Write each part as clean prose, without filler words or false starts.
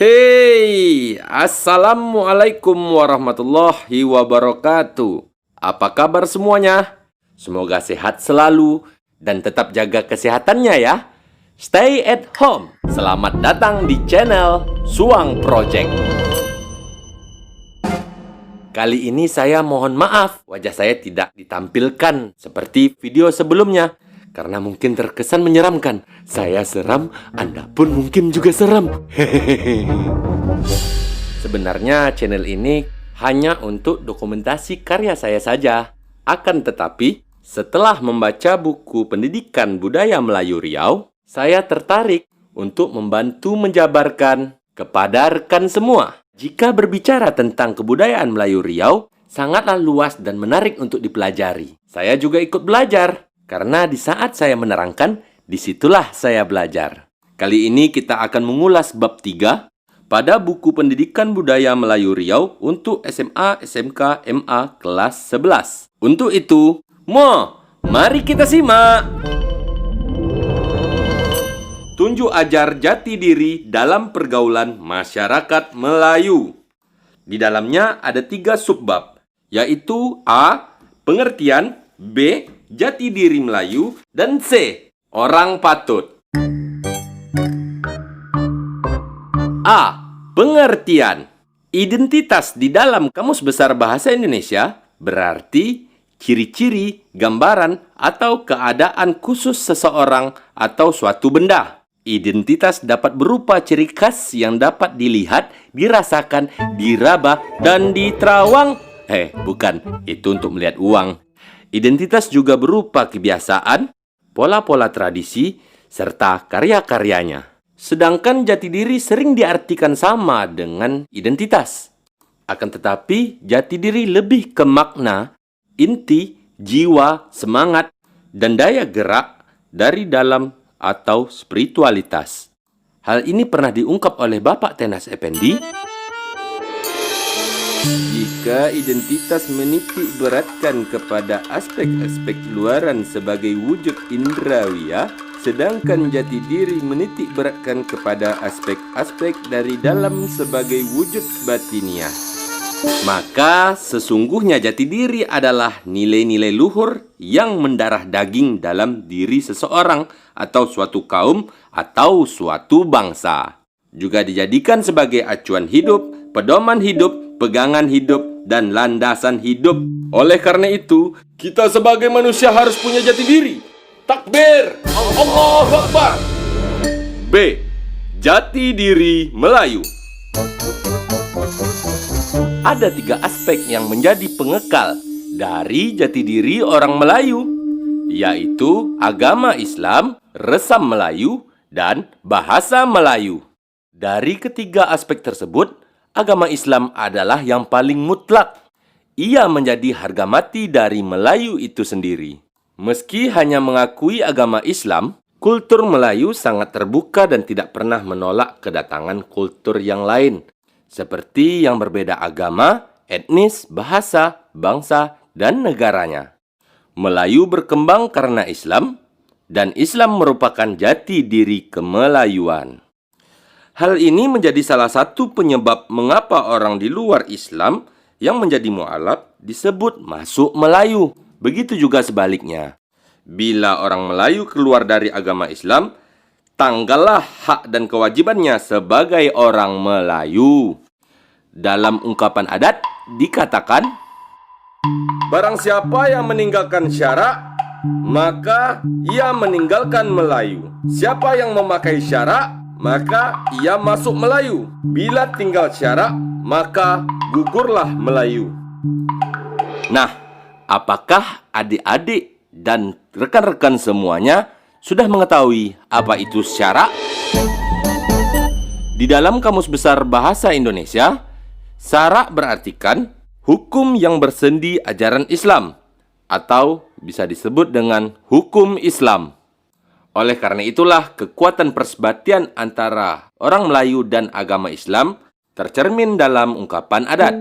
Hey, Assalamualaikum warahmatullahi wabarakatuh. Apa kabar semuanya? Semoga sehat selalu dan tetap jaga kesehatannya ya. Stay at home. Selamat datang di channel Suang Project. Kali ini saya mohon maaf, wajah saya tidak ditampilkan seperti video sebelumnya karena mungkin terkesan menyeramkan. Saya seram, Anda pun mungkin juga seram. Sebenarnya channel ini hanya untuk dokumentasi karya saya saja. Akan tetapi, setelah membaca buku Pendidikan Budaya Melayu Riau, saya tertarik untuk membantu menjabarkan kepada rekan semua. Jika berbicara tentang kebudayaan Melayu Riau, sangatlah luas dan menarik untuk dipelajari. Saya juga ikut belajar. Karena di saat saya menerangkan, disitulah saya belajar. Kali ini kita akan mengulas bab 3 pada buku Pendidikan Budaya Melayu Riau untuk SMA, SMK, MA kelas 11. Untuk itu, mari kita simak. Tunjuk ajar jati diri dalam pergaulan masyarakat Melayu. Di dalamnya ada 3 subbab, yaitu A. Pengertian, B. Jati diri Melayu, dan C. Orang patut. A. Pengertian. Identitas di dalam Kamus Besar Bahasa Indonesia berarti ciri-ciri, gambaran, atau keadaan khusus seseorang atau suatu benda. Identitas dapat berupa ciri khas yang dapat dilihat, dirasakan, diraba, dan diterawang. Bukan, itu untuk melihat uang. Identitas juga berupa kebiasaan, pola-pola tradisi, serta karya-karyanya. Sedangkan jati diri sering diartikan sama dengan identitas. Akan tetapi, jati diri lebih ke makna, inti, jiwa, semangat, dan daya gerak dari dalam atau spiritualitas. Hal ini pernah diungkap oleh Bapak Tenas Effendi. Jika identitas menitik beratkan kepada aspek-aspek luaran sebagai wujud indrawiya, sedangkan jati diri menitik beratkan kepada aspek-aspek dari dalam sebagai wujud batiniah, maka sesungguhnya jati diri adalah nilai-nilai luhur yang mendarah daging dalam diri seseorang atau suatu kaum atau suatu bangsa. Juga dijadikan sebagai acuan hidup, pedoman hidup, pegangan hidup, dan landasan hidup. Oleh karena itu, kita sebagai manusia harus punya jati diri. Takbir! Allahu Akbar! B. Jati diri Melayu. Ada 3 aspek yang menjadi pengekal dari jati diri orang Melayu, yaitu agama Islam, resam Melayu, dan bahasa Melayu. Dari ketiga aspek tersebut, agama Islam adalah yang paling mutlak. Ia menjadi harga mati dari Melayu itu sendiri. Meski hanya mengakui agama Islam, kultur Melayu sangat terbuka dan tidak pernah menolak kedatangan kultur yang lain, seperti yang berbeda agama, etnis, bahasa, bangsa, dan negaranya. Melayu berkembang karena Islam, dan Islam merupakan jati diri kemelayuan. Hal ini menjadi salah satu penyebab mengapa orang di luar Islam yang menjadi mu'alaf disebut masuk Melayu. Begitu juga sebaliknya. Bila orang Melayu keluar dari agama Islam, tanggallah hak dan kewajibannya sebagai orang Melayu. Dalam ungkapan adat dikatakan, barang siapa yang meninggalkan syarak, maka ia meninggalkan Melayu. Siapa yang memakai syarak, maka ia masuk Melayu. Bila tinggal syarak, maka gugurlah Melayu. Nah, apakah adik-adik dan rekan-rekan semuanya sudah mengetahui apa itu syarak? Di dalam Kamus Besar Bahasa Indonesia, syarak berartikan hukum yang bersendi ajaran Islam, atau bisa disebut dengan hukum Islam. Oleh karena itulah, kekuatan persebatian antara orang Melayu dan agama Islam tercermin dalam ungkapan adat.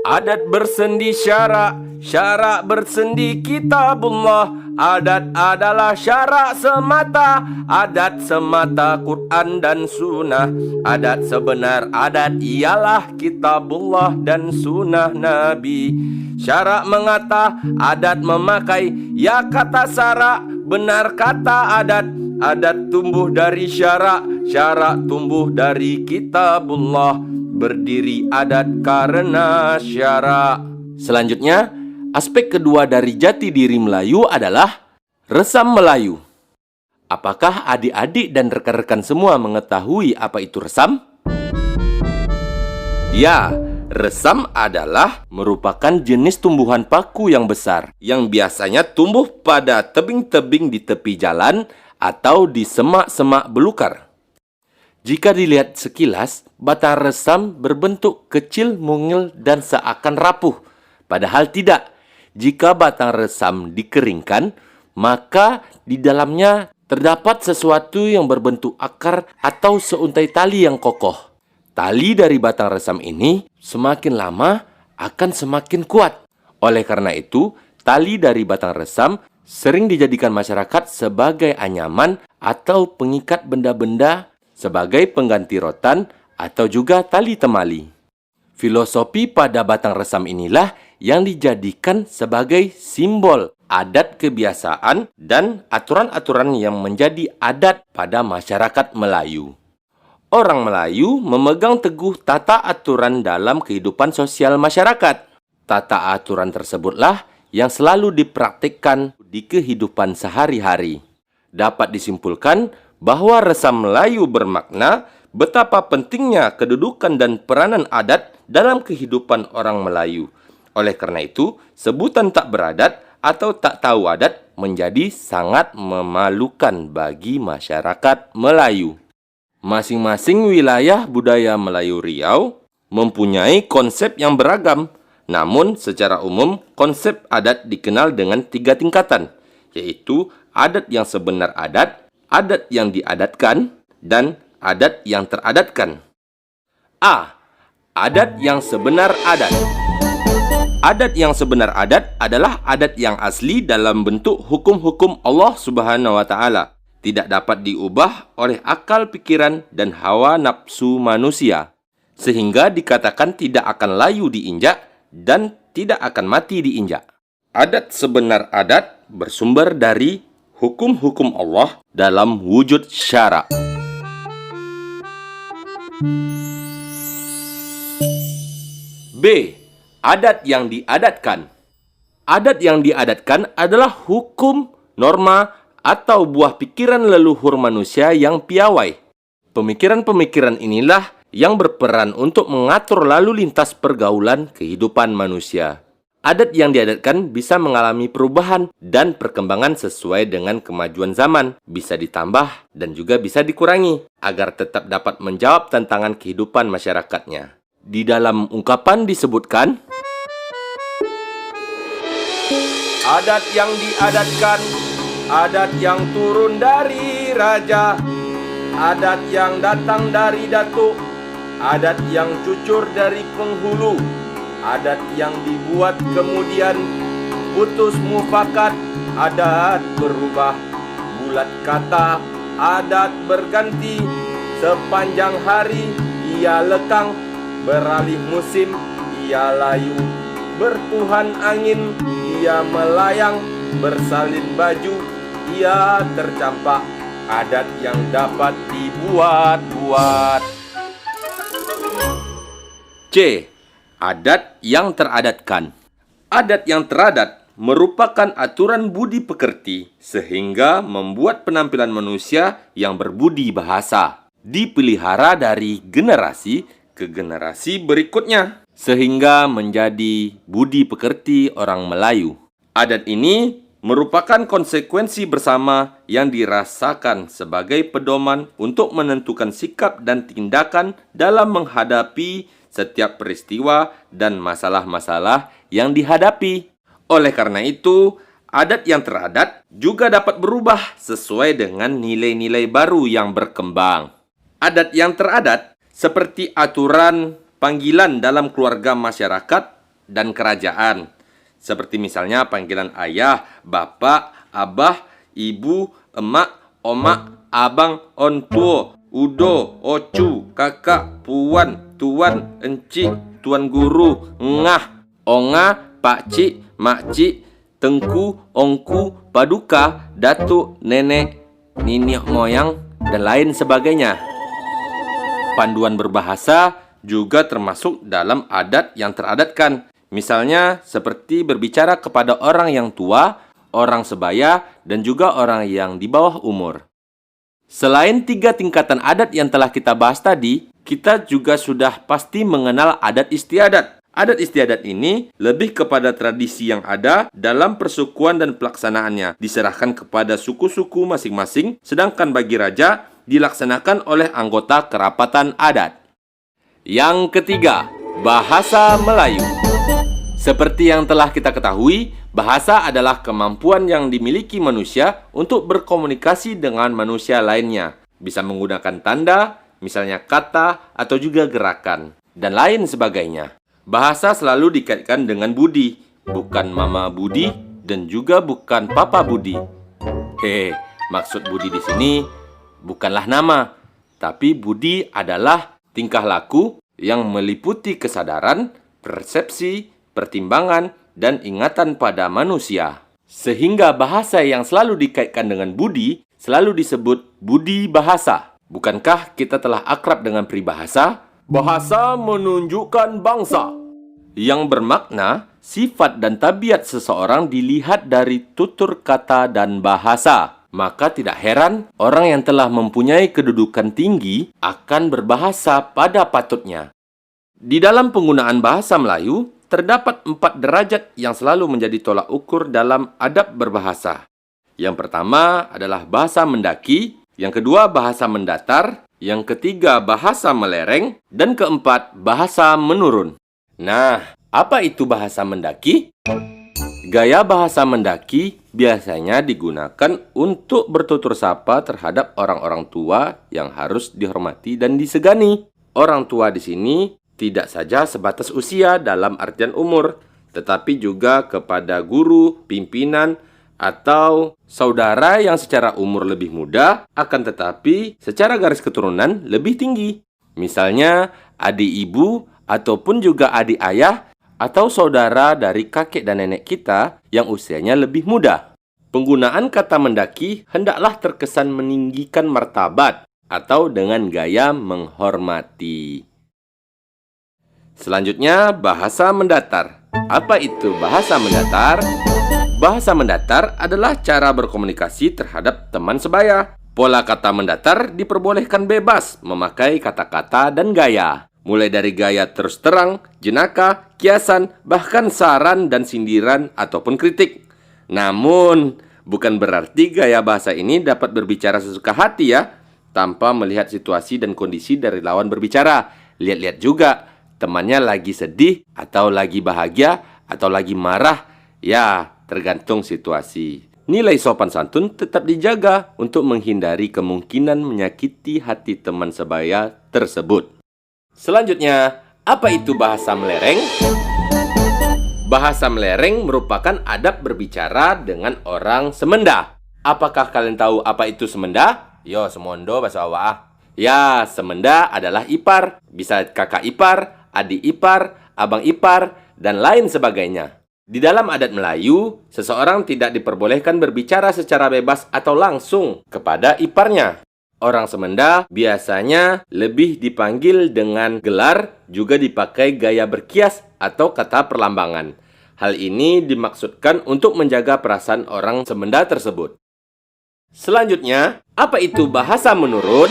Adat bersendi syarak, syarak bersendi kitabullah, Adat adalah syarak semata, adat semata Quran dan sunnah. Adat sebenar adat ialah kitabullah dan sunnah Nabi. Syarak mengata, adat memakai. Ya kata syarak, benar kata adat. Adat tumbuh dari syarak, syarak tumbuh dari kitabullah. Berdiri adat karena syarak. Selanjutnya, aspek kedua dari jati diri Melayu adalah resam Melayu. Apakah adik-adik dan rekan-rekan semua mengetahui apa itu resam? Ya, resam adalah merupakan jenis tumbuhan paku yang besar yang biasanya tumbuh pada tebing-tebing di tepi jalan atau di semak-semak belukar. Jika dilihat sekilas, batang resam berbentuk kecil, mungil, dan seakan rapuh. Padahal tidak. Jika batang resam dikeringkan, maka di dalamnya terdapat sesuatu yang berbentuk akar atau seuntai tali yang kokoh. Tali dari batang resam ini semakin lama akan semakin kuat. Oleh karena itu, tali dari batang resam sering dijadikan masyarakat sebagai anyaman atau pengikat benda-benda, sebagai pengganti rotan atau juga tali temali. Filosofi pada batang resam inilah yang dijadikan sebagai simbol adat kebiasaan dan aturan-aturan yang menjadi adat pada masyarakat Melayu. Orang Melayu memegang teguh tata aturan dalam kehidupan sosial masyarakat. Tata aturan tersebutlah yang selalu dipraktikkan di kehidupan sehari-hari. Dapat disimpulkan bahwa resam Melayu bermakna betapa pentingnya kedudukan dan peranan adat dalam kehidupan orang Melayu. Oleh karena itu, sebutan tak beradat atau tak tahu adat menjadi sangat memalukan bagi masyarakat Melayu. Masing-masing wilayah budaya Melayu Riau mempunyai konsep yang beragam. Namun, secara umum, konsep adat dikenal dengan 3 tingkatan, yaitu adat yang sebenar adat yang diadatkan, dan adat yang teradatkan. A. Adat yang sebenar adat. Adat yang sebenar adat adalah adat yang asli dalam bentuk hukum-hukum Allah Subhanahu wa Ta'ala. Tidak dapat diubah oleh akal pikiran dan hawa nafsu manusia, sehingga dikatakan tidak akan layu diinjak dan tidak akan mati diinjak. Adat sebenar adat bersumber dari hukum-hukum Allah dalam wujud syarak. B. Adat yang diadatkan. Adat yang diadatkan adalah hukum, norma, atau buah pikiran leluhur manusia yang piawai. Pemikiran-pemikiran inilah yang berperan untuk mengatur lalu lintas pergaulan kehidupan manusia. Adat yang diadatkan bisa mengalami perubahan dan perkembangan sesuai dengan kemajuan zaman, bisa ditambah dan juga bisa dikurangi, agar tetap dapat menjawab tantangan kehidupan masyarakatnya. Di dalam ungkapan disebutkan, adat yang diadatkan, adat yang turun dari raja, adat yang datang dari datuk, adat yang cucur dari penghulu, adat yang dibuat kemudian putus mufakat, adat berubah, bulat kata, adat berganti, sepanjang hari ia lekang, beralih musim ia layu, bertuhan angin ia melayang, bersalin baju ia tercampak, adat yang dapat dibuat-buat. C. Adat yang teradatkan. Adat yang teradat merupakan aturan budi pekerti sehingga membuat penampilan manusia yang berbudi bahasa dipelihara dari generasi ke generasi berikutnya sehingga menjadi budi pekerti orang Melayu. Adat ini merupakan konsekuensi bersama yang dirasakan sebagai pedoman untuk menentukan sikap dan tindakan dalam menghadapi setiap peristiwa dan masalah-masalah yang dihadapi. Oleh karena itu, adat yang teradat juga dapat berubah sesuai dengan nilai-nilai baru yang berkembang. Adat yang teradat seperti aturan panggilan dalam keluarga masyarakat dan kerajaan, seperti misalnya panggilan ayah, bapak, abah, ibu, emak, omak, abang, ontuo, udo, ocu, kakak, puan, tuan, encik, tuan guru, ngah, onga, pakcik, makcik, tengku, ongku, paduka, datuk, nenek, nenek moyang, dan lain sebagainya. Panduan berbahasa juga termasuk dalam adat yang teradatkan. Misalnya seperti berbicara kepada orang yang tua, orang sebaya, dan juga orang yang di bawah umur. Selain 3 tingkatan adat yang telah kita bahas tadi, kita juga sudah pasti mengenal adat istiadat. Adat istiadat ini lebih kepada tradisi yang ada dalam persukuan dan pelaksanaannya, diserahkan kepada suku-suku masing-masing, sedangkan bagi raja dilaksanakan oleh anggota kerapatan adat. Yang ketiga, bahasa Melayu. Seperti yang telah kita ketahui, bahasa adalah kemampuan yang dimiliki manusia untuk berkomunikasi dengan manusia lainnya. Bisa menggunakan tanda, misalnya kata, atau juga gerakan, dan lain sebagainya. Bahasa selalu dikaitkan dengan budi, bukan mama budi, dan juga bukan papa budi. Maksud budi di sini bukanlah nama, tapi budi adalah tingkah laku yang meliputi kesadaran, persepsi, pertimbangan, dan ingatan pada manusia. Sehingga bahasa yang selalu dikaitkan dengan budi selalu disebut budi bahasa. Bukankah kita telah akrab dengan peribahasa? Bahasa menunjukkan bangsa. Yang bermakna sifat dan tabiat seseorang dilihat dari tutur kata dan bahasa. Maka tidak heran orang yang telah mempunyai kedudukan tinggi akan berbahasa pada patutnya. Di dalam penggunaan bahasa Melayu, terdapat 4 derajat yang selalu menjadi tolak ukur dalam adab berbahasa. Yang pertama adalah bahasa mendaki, yang kedua bahasa mendatar, yang ketiga bahasa melereng, dan keempat bahasa menurun. Nah, apa itu bahasa mendaki? Gaya bahasa mendaki biasanya digunakan untuk bertutur sapa terhadap orang-orang tua yang harus dihormati dan disegani. Orang tua di sini tidak saja sebatas usia dalam artian umur, tetapi juga kepada guru, pimpinan, atau saudara yang secara umur lebih muda, akan tetapi secara garis keturunan lebih tinggi. Misalnya adik ibu ataupun juga adik ayah, atau saudara dari kakek dan nenek kita yang usianya lebih muda. Penggunaan kata mendaki hendaklah terkesan meninggikan martabat atau dengan gaya menghormati. Selanjutnya, bahasa mendatar. Apa itu bahasa mendatar? Bahasa mendatar adalah cara berkomunikasi terhadap teman sebaya. Pola kata mendatar diperbolehkan bebas memakai kata-kata dan gaya. Mulai dari gaya terus terang, jenaka, kiasan, bahkan saran dan sindiran ataupun kritik. Namun, bukan berarti gaya bahasa ini dapat berbicara sesuka hati ya, tanpa melihat situasi dan kondisi dari lawan berbicara. Lihat-lihat juga, temannya lagi sedih, atau lagi bahagia, atau lagi marah. Ya, tergantung situasi. Nilai sopan santun tetap dijaga untuk menghindari kemungkinan menyakiti hati teman sebaya tersebut. Selanjutnya, apa itu bahasa melereng? Bahasa melereng merupakan adab berbicara dengan orang semenda. Apakah kalian tahu apa itu semenda? Yo, semondo bahasa awak. Ya, semenda adalah ipar. Bisa kakak ipar, adik ipar, abang ipar, dan lain sebagainya. Di dalam adat Melayu, seseorang tidak diperbolehkan berbicara secara bebas atau langsung kepada iparnya. Orang semenda biasanya lebih dipanggil dengan gelar, juga dipakai gaya berkias atau kata perlambangan. Hal ini dimaksudkan untuk menjaga perasaan orang semenda tersebut. Selanjutnya, apa itu bahasa menurun?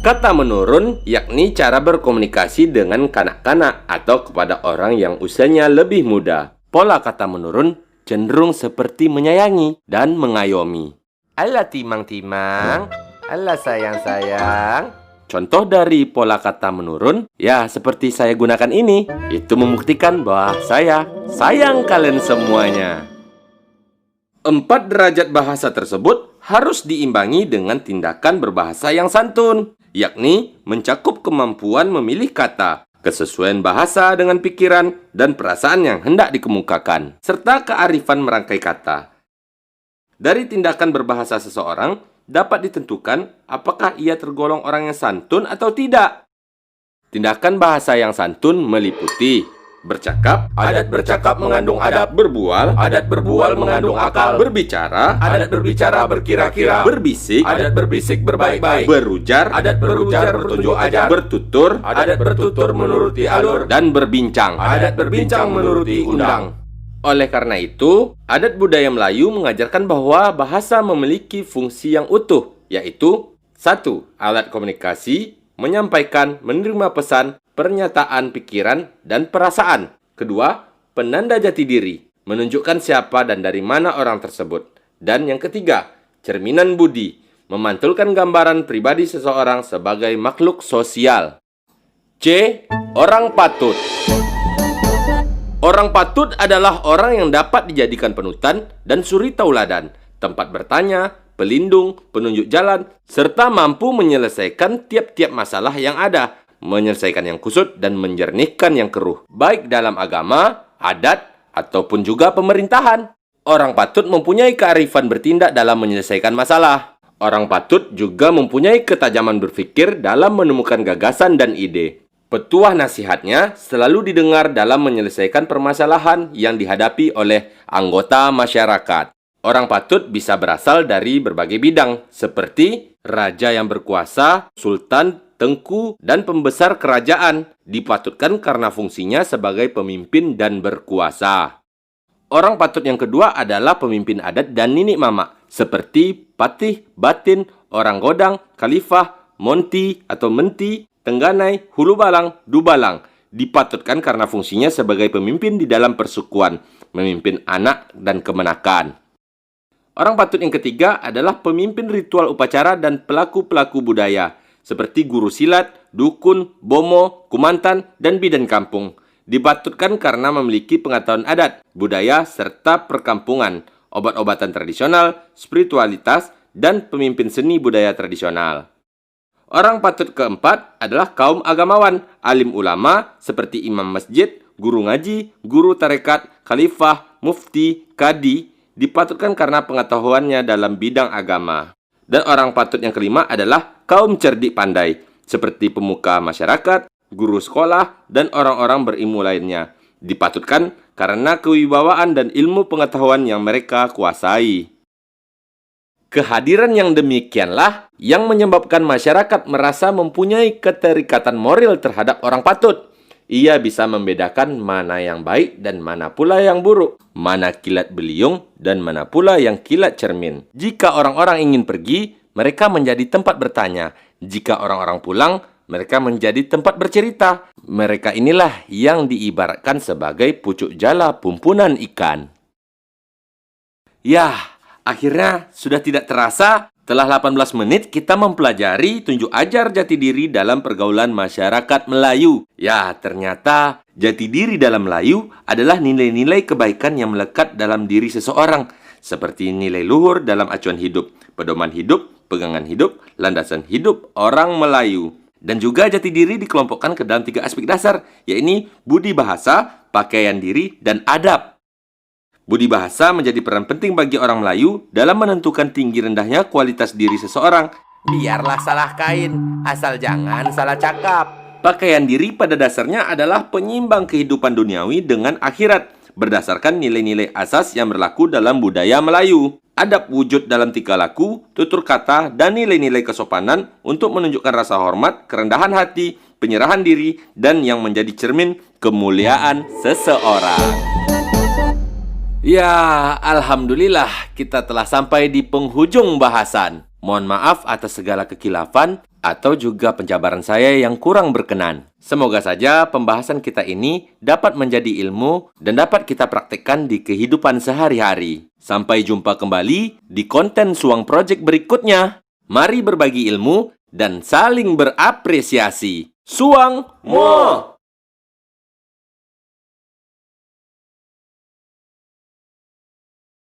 Kata menurun yakni cara berkomunikasi dengan kanak-kanak atau kepada orang yang usianya lebih muda. Pola kata menurun cenderung seperti menyayangi dan mengayomi. Alah timang-timang, alah sayang-sayang. Contoh dari pola kata menurun, ya seperti saya gunakan ini. Itu membuktikan bahwa saya sayang kalian semuanya. 4 derajat bahasa tersebut harus diimbangi dengan tindakan berbahasa yang santun, yakni mencakup kemampuan memilih kata, kesesuaian bahasa dengan pikiran dan perasaan yang hendak dikemukakan, serta kearifan merangkai kata. Dari tindakan berbahasa seseorang, dapat ditentukan apakah ia tergolong orang yang santun atau tidak. Tindakan bahasa yang santun meliputi bercakap, adat bercakap mengandung adab, berbual, adat berbual mengandung akal, berbicara, adat berbicara berkira-kira, berbisik, adat berbisik berbaik-baik, berujar, adat berujar bertunjuk ajar, bertutur, adat bertutur menuruti alur, dan berbincang, adat berbincang menuruti undang. Oleh karena itu, adat budaya Melayu mengajarkan bahwa bahasa memiliki fungsi yang utuh, yaitu 1. Alat komunikasi, menyampaikan, menerima pesan, pernyataan pikiran, dan perasaan. 2. Penanda jati diri, menunjukkan siapa dan dari mana orang tersebut. Dan yang ketiga, cerminan budi, memantulkan gambaran pribadi seseorang sebagai makhluk sosial. C. Orang patut. Orang patut adalah orang yang dapat dijadikan panutan dan suri tauladan, tempat bertanya, pelindung, penunjuk jalan, serta mampu menyelesaikan tiap-tiap masalah yang ada, menyelesaikan yang kusut dan menjernihkan yang keruh, baik dalam agama, adat, ataupun juga pemerintahan. Orang patut mempunyai kearifan bertindak dalam menyelesaikan masalah. Orang patut juga mempunyai ketajaman berpikir dalam menemukan gagasan dan ide. Petuah nasihatnya selalu didengar dalam menyelesaikan permasalahan yang dihadapi oleh anggota masyarakat. Orang patut bisa berasal dari berbagai bidang, seperti raja yang berkuasa, sultan, tengku, dan pembesar kerajaan, dipatutkan karena fungsinya sebagai pemimpin dan berkuasa. Orang patut yang kedua adalah pemimpin adat dan ninik mama, seperti patih, batin, orang godang, khalifah, monti atau menti, tengganai, hulu balang, dubalang, dipatutkan karena fungsinya sebagai pemimpin di dalam persukuan, memimpin anak dan kemenakan. Orang patut yang ketiga adalah pemimpin ritual upacara dan pelaku-pelaku budaya, seperti guru silat, dukun, bomo, kumantan, dan bidan kampung. Dipatutkan karena memiliki pengetahuan adat, budaya, serta perkampungan, obat-obatan tradisional, spiritualitas, dan pemimpin seni budaya tradisional. Orang patut keempat adalah kaum agamawan, alim ulama, seperti imam masjid, guru ngaji, guru tarekat, khalifah, mufti, kadi, dipatutkan karena pengetahuannya dalam bidang agama. Dan orang patut yang kelima adalah kaum cerdik pandai, seperti pemuka masyarakat, guru sekolah, dan orang-orang berilmu lainnya. Dipatutkan karena kewibawaan dan ilmu pengetahuan yang mereka kuasai. Kehadiran yang demikianlah yang menyebabkan masyarakat merasa mempunyai keterikatan moral terhadap orang patut. Ia bisa membedakan mana yang baik dan mana pula yang buruk, mana kilat beliung dan mana pula yang kilat cermin. Jika orang-orang ingin pergi, mereka menjadi tempat bertanya. Jika orang-orang pulang, mereka menjadi tempat bercerita. Mereka inilah yang diibaratkan sebagai pucuk jala pumpunan ikan. Yah, akhirnya sudah tidak terasa. Setelah 18 menit, kita mempelajari tunjuk ajar jati diri dalam pergaulan masyarakat Melayu. Ya, ternyata jati diri dalam Melayu adalah nilai-nilai kebaikan yang melekat dalam diri seseorang. Seperti nilai luhur dalam acuan hidup, pedoman hidup, pegangan hidup, landasan hidup orang Melayu. Dan juga jati diri dikelompokkan ke dalam 3 aspek dasar, yaitu budi bahasa, pakaian diri, dan adab. Budi bahasa menjadi peran penting bagi orang Melayu dalam menentukan tinggi rendahnya kualitas diri seseorang. Biarlah salah kain, asal jangan salah cakap. Pakaian diri pada dasarnya adalah penyimbang kehidupan duniawi dengan akhirat, berdasarkan nilai-nilai asas yang berlaku dalam budaya Melayu. Adab wujud dalam tingkah laku, tutur kata, dan nilai-nilai kesopanan untuk menunjukkan rasa hormat, kerendahan hati, penyerahan diri, dan yang menjadi cermin kemuliaan seseorang. Ya, alhamdulillah kita telah sampai di penghujung bahasan. Mohon maaf atas segala kekilafan atau juga penjabaran saya yang kurang berkenan. Semoga saja pembahasan kita ini dapat menjadi ilmu dan dapat kita praktekkan di kehidupan sehari-hari. Sampai jumpa kembali di konten Suang Project berikutnya. Mari berbagi ilmu dan saling berapresiasi. Suang Mo!